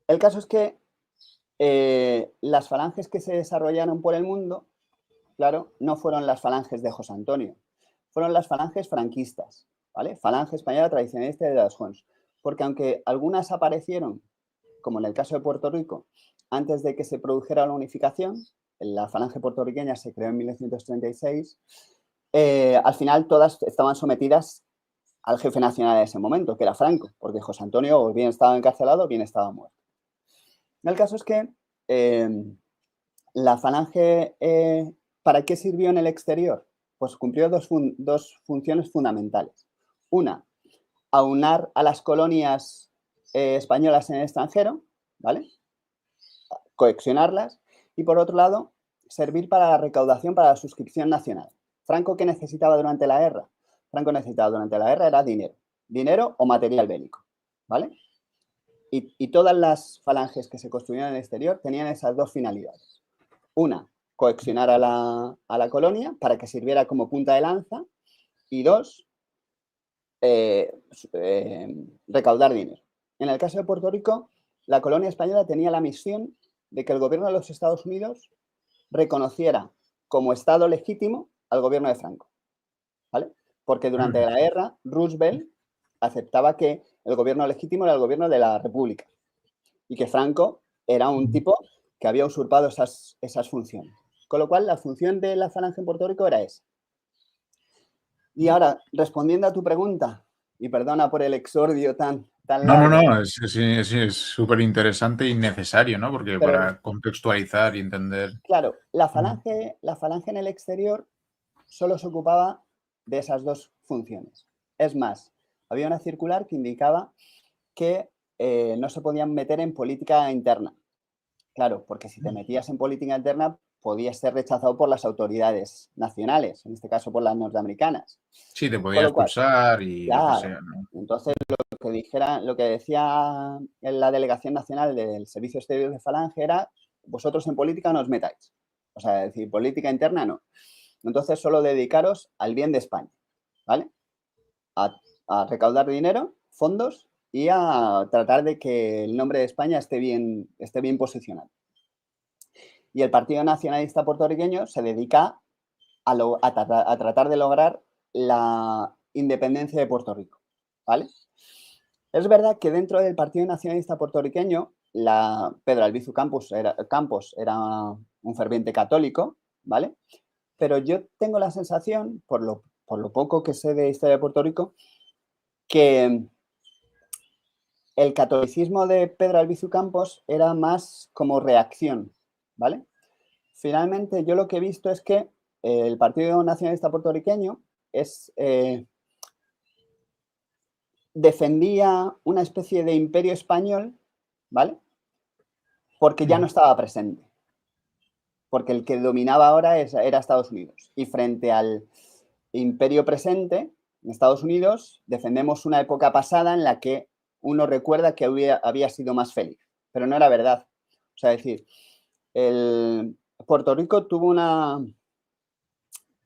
El caso es que las falanges que se desarrollaron por el mundo, claro, no fueron las falanges de José Antonio, fueron las falanges franquistas, ¿vale? Falange española tradicionalista de los Jons. Porque aunque algunas aparecieron, como en el caso de Puerto Rico, antes de que se produjera la unificación, la falange puertorriqueña se creó en 1936, al final todas estaban sometidas al jefe nacional de ese momento, que era Franco, porque José Antonio o bien estaba encarcelado o bien estaba muerto. El caso es que la falange, ¿para qué sirvió en el exterior? Pues cumplió dos funciones fundamentales. Una, aunar a las colonias españolas en el extranjero, ¿vale? Coexionarlas. Y por otro lado, servir para la recaudación para la suscripción nacional. ¿Franco qué necesitaba durante la guerra? Franco necesitaba durante la guerra era dinero. Dinero o material bélico, ¿vale? Y todas las falanges que se construyeron en el exterior tenían esas dos finalidades. Una, coexionar a la colonia para que sirviera como punta de lanza. Y dos, recaudar dinero. En el caso de Puerto Rico, la colonia española tenía la misión de que el gobierno de los Estados Unidos reconociera como Estado legítimo al gobierno de Franco, ¿vale? Porque durante la guerra, Roosevelt aceptaba que el gobierno legítimo era el gobierno de la República y que Franco era un tipo que había usurpado esas funciones. Con lo cual, la función de la falange en Puerto Rico era esa. Y ahora, respondiendo a tu pregunta, y perdona por el exordio tan largo. No, es súper interesante y necesario, ¿no? Porque Pero, para contextualizar y entender. claro, la falange en el exterior solo se ocupaba de esas dos funciones. Es más, había una circular que indicaba que no se podían meter en política interna. Claro, porque si te metías en política interna podías ser rechazado por las autoridades nacionales, en este caso por las norteamericanas. Sí, te podía Con lo cual, expulsar y lo que claro, sea, ¿no? entonces lo que decía en la delegación nacional del Servicio Exterior de Falange era, vosotros en política no os metáis. O sea, es decir, política interna no. Entonces, solo dedicaros al bien de España, ¿vale? A recaudar dinero, fondos y a tratar de que el nombre de España esté bien posicionado. Y el Partido Nacionalista Puertorriqueño se dedica a tratar de lograr la independencia de Puerto Rico, ¿vale? Es verdad que dentro del Partido Nacionalista Puertorriqueño, Pedro Albizu Campos era un ferviente católico, ¿vale? Pero yo tengo la sensación, por lo poco que sé de historia de Puerto Rico, que el catolicismo de Pedro Albizu Campos era más como reacción, ¿vale? Finalmente, yo lo que he visto es que el Partido Nacionalista Puertorriqueño defendía una especie de imperio español, ¿vale? Porque ya no estaba presente. Porque el que dominaba ahora era Estados Unidos. Y frente al imperio presente, en Estados Unidos, defendemos una época pasada en la que uno recuerda que había sido más feliz. Pero no era verdad. O sea, es decir, Puerto Rico tuvo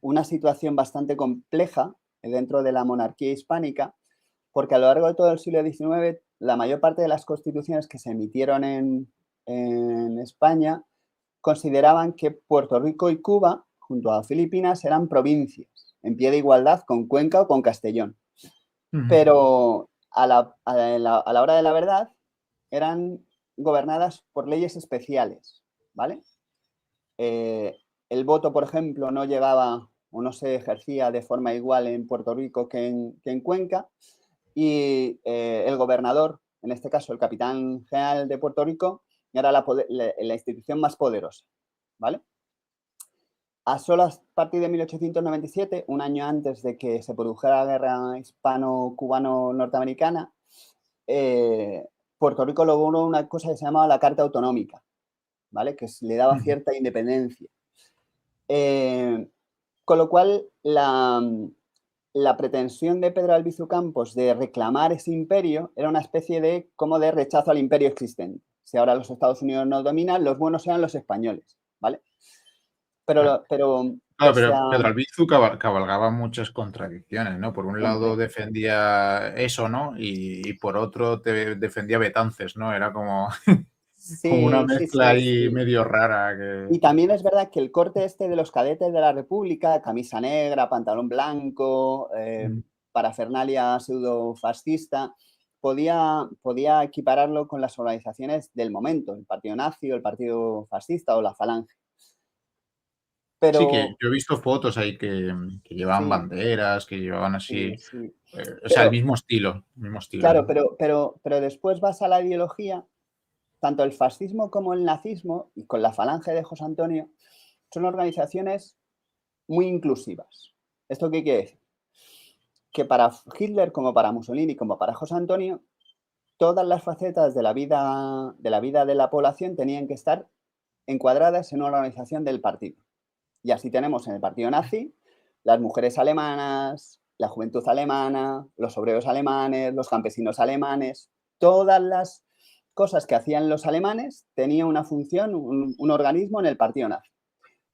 una situación bastante compleja dentro de la monarquía hispánica, porque a lo largo de todo el siglo XIX, la mayor parte de las constituciones que se emitieron en España consideraban que Puerto Rico y Cuba, junto a Filipinas, eran provincias, en pie de igualdad con Cuenca o con Castellón. Pero a la hora de la verdad, eran gobernadas por leyes especiales, ¿vale? El voto, por ejemplo, no llegaba o no se ejercía de forma igual en Puerto Rico que en Cuenca, y el gobernador, en este caso el capitán general de Puerto Rico, era la institución más poderosa, ¿vale? Solo a partir de 1897, un año antes de que se produjera la guerra hispano-cubano-norteamericana, Puerto Rico logró una cosa que se llamaba la Carta Autonómica, ¿vale? Que le daba cierta independencia. Con lo cual, la pretensión de Pedro Albizu Campos de reclamar ese imperio era una especie de como de rechazo al imperio existente. Si ahora los Estados Unidos nos dominan, los buenos eran los españoles, ¿vale? Pero Claro, pero Pedro Albizu cabalgaba muchas contradicciones, ¿no? Por un lado hombre, defendía eso, ¿no? Y por otro te defendía Betances, ¿no? Era como, como una sí, sí, mezcla sí, ahí sí. medio rara. Que... Y también es verdad que el corte este de los cadetes de la República, camisa negra, pantalón blanco, Mm. parafernalia pseudo-fascista, podía equipararlo con las organizaciones del momento, el partido nazi, o el partido fascista o la falange. Sí, que Pero yo he visto fotos ahí que llevaban sí, banderas, que llevaban sí, así, sí. o sea, el Pero, mismo estilo, el mismo estilo, claro, ¿no? pero después vas a la ideología, tanto el fascismo como el nazismo, y con la falange de José Antonio, son organizaciones muy inclusivas. ¿Esto qué quiere decir? Que para Hitler, como para Mussolini, como para José Antonio, todas las facetas de la población tenían que estar encuadradas en una organización del partido. Y así tenemos en el partido nazi las mujeres alemanas, la juventud alemana, los obreros alemanes, los campesinos alemanes, todas las cosas que hacían los alemanes tenían una función, un organismo en el partido nazi.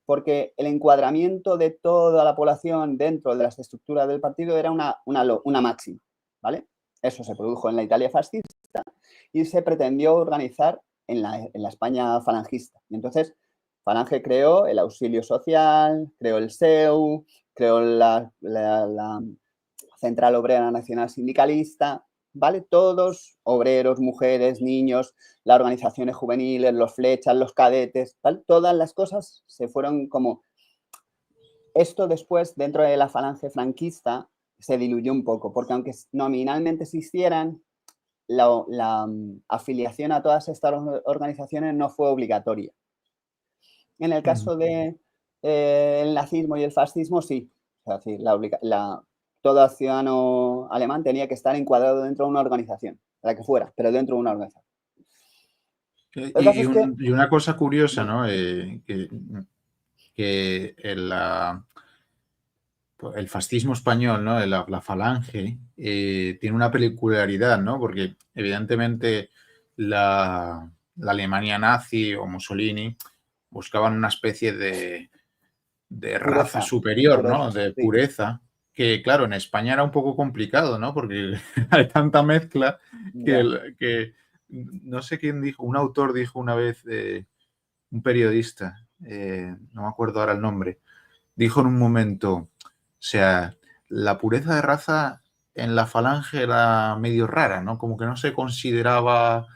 Porque el encuadramiento de toda la población dentro de las estructuras del partido era una máxima, ¿vale? Eso se produjo en la Italia fascista y se pretendió organizar en la España falangista. Y entonces Falange creó el auxilio social, creó el SEU, creó la Central Obrera Nacional Sindicalista, ¿vale? Todos, obreros, mujeres, niños, las organizaciones juveniles, los flechas, los cadetes, ¿vale? Todas las cosas se fueron como... Esto después, dentro de la falange franquista, se diluyó un poco, porque aunque nominalmente existieran, la afiliación a todas estas organizaciones no fue obligatoria. En el Mm. caso del nazismo y el fascismo, sí. Es decir, todo ciudadano alemán tenía que estar encuadrado dentro de una organización, la que fuera, pero dentro de una organización. El caso es que... Y una cosa curiosa, Bueno, ¿no? Que el fascismo español, ¿no? La falange, tiene una peculiaridad, ¿no? Porque evidentemente la Alemania nazi o Mussolini buscaban una especie de raza pureza, superior, ¿no? pureza, De sí. pureza, que claro, en España era un poco complicado, ¿no? Porque hay tanta mezcla Ya. que no sé quién dijo, un autor dijo una vez, un periodista, no me acuerdo ahora el nombre, dijo en un momento, o sea, la pureza de raza en la falange era medio rara, ¿no? Como que no se consideraba,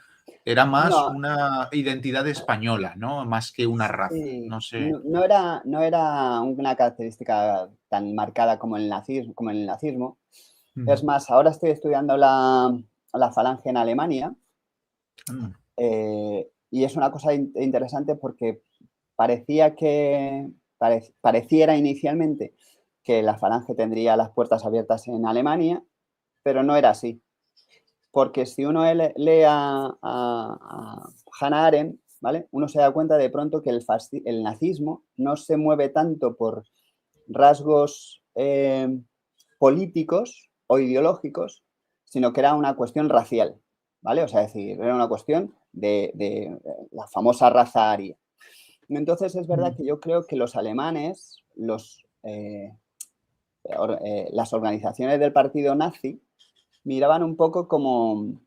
era más No, una identidad española, ¿no? Más que una raza, sí, no sé. no era una característica tan marcada como el nazismo, como en el nazismo. Mm, Es más, ahora estoy estudiando la falange en Alemania mm, y es una cosa interesante porque parecía que pareciera inicialmente que la falange tendría las puertas abiertas en Alemania, pero no era así. Porque si uno lee a Hannah Arendt, ¿vale? Uno se da cuenta de pronto que el nazismo no se mueve tanto por rasgos políticos o ideológicos, sino que era una cuestión racial, ¿vale? O sea, es decir, era una cuestión de la famosa raza aria. Entonces, es verdad mm. que yo creo que los alemanes, las organizaciones del partido nazi, miraban un poco como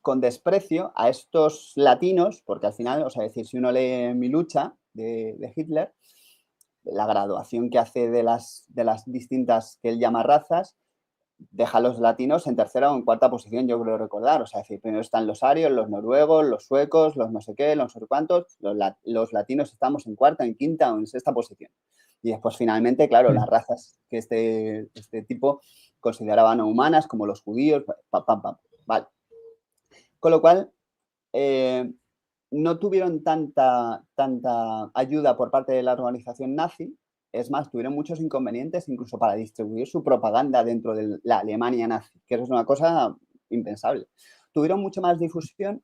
con desprecio a estos latinos, porque al final, o sea, decir, si uno lee Mi lucha de Hitler, la graduación que hace de las distintas que él llama razas, deja a los latinos en tercera o en cuarta posición, yo creo recordar. O sea, decir, primero están los arios, los noruegos, los suecos, los no sé qué, los no sé cuántos. Los latinos estamos en cuarta, en quinta o en sexta posición. Y después, finalmente, claro, las razas que este tipo consideraba no humanas, como los judíos, pam, pam, pam. Vale. Con lo cual, no tuvieron tanta ayuda por parte de la organización nazi. Es más, tuvieron muchos inconvenientes incluso para distribuir su propaganda dentro de la Alemania nazi, que eso es una cosa impensable. Tuvieron mucho más difusión